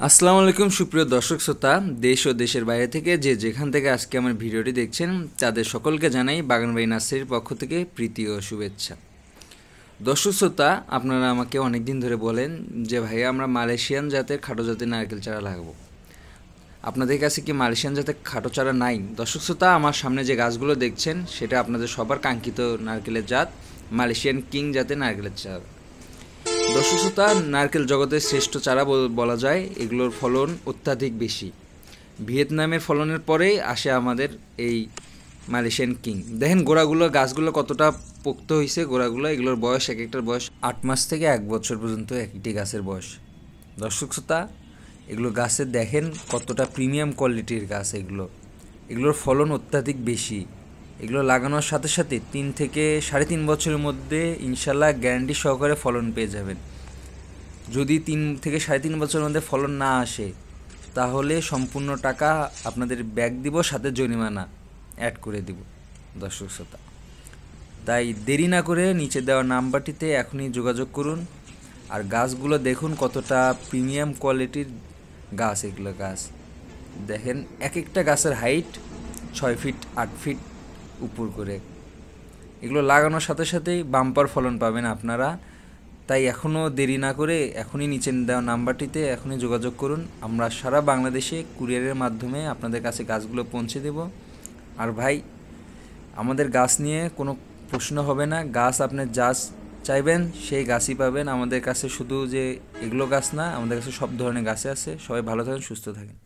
আসসালামু আলাইকুম সুপ্রিয় দর্শক শ্রোতা, দেশ ও দেশের বাইরে থেকে যে যেখান থেকে আজকে আমার ভিডিওটি দেখছেন তাদের সকলকে জানাই বাগানবাড়ি নার্সারির পক্ষ থেকে প্রীতি ও শুভেচ্ছা। দর্শক শ্রোতা, আপনারা আমাকে অনেক দিন ধরে বলেন যে ভাইয়া আমরা মালয়েশিয়ান জাতের খাটো জাতের নারকেল চারা লাগাবো। আপনাদের কাছে কি মালয়েশিয়ান জাতের খাটো চারা নাই? দর্শক শ্রোতা, আমার সামনে যে গাছগুলো দেখছেন সেটা আপনাদের সবার কাঙ্ক্ষিত নারকেলের জাত মালয়েশিয়ান কিং জাতের নারকেলের চারা। দর্শক শ্রোতা, নারকেল জগতের শ্রেষ্ঠ চারা বলা যায়। এগুলোর ফলন অত্যাধিক বেশি। ভিয়েতনামের ফলনের পরেই আসে আমাদের এই মালয়েশিয়ান কিং। দেখেন গোড়াগুলো, গাছগুলো কতটা পোক্ত হয়েছে। গোড়াগুলো, এগুলোর বয়স, এক একটার বয়স 8 মাস থেকে 1 বছর পর্যন্ত একটি গাছের বয়স। দর্শক শ্রোতা, এগুলো গাছের দেখেন কতটা প্রিমিয়াম কোয়ালিটির গাছ। এগুলোর ফলন অত্যাধিক বেশি। এগুলো লাগানোর সাথে সাথে 3 থেকে 3.5 বছরের মধ্যে ইনশাল্লাহ গ্যারান্টি সহকারে ফলন পেয়ে যাবেন। যদি 3 থেকে 3.5 বছরের মধ্যে ফলন না আসে তাহলে সম্পূর্ণ টাকা আপনাদের ব্যাক দিব, সাথে জরিমানা অ্যাড করে দিব। দর্শক শ্রোতা, তাই দেরি না করে নিচে দেওয়া নাম্বারটিতে এখনই যোগাযোগ করুন। আর গাছগুলো দেখুন কতটা প্রিমিয়াম কোয়ালিটির গাছ। এগুলো গাছ দেখেন, এক একটা গাছের হাইট 6 ফিট 8 ফিট উপর করে। এগুলো লাগানোর সাথে সাথেই বাম্পার ফলন পাবেন আপনারা। তাই এখনও দেরি না করে এখনই নিচে দেওয়া নাম্বারটিতে এখনই যোগাযোগ করুন। আমরা সারা বাংলাদেশে কুরিয়ারের মাধ্যমে আপনাদের কাছে গাছগুলো পৌঁছে দেব। আর ভাই, আমাদের গাছ নিয়ে কোনো প্রশ্ন হবে না। গাছ আপনি যা চাইবেন সেই গাছই পাবেন আমাদের কাছে। শুধু যে এগুলো গাছ না, আমাদের কাছে সব ধরনের গাছে আছে। সবাই ভালো থাকেন, সুস্থ থাকেন।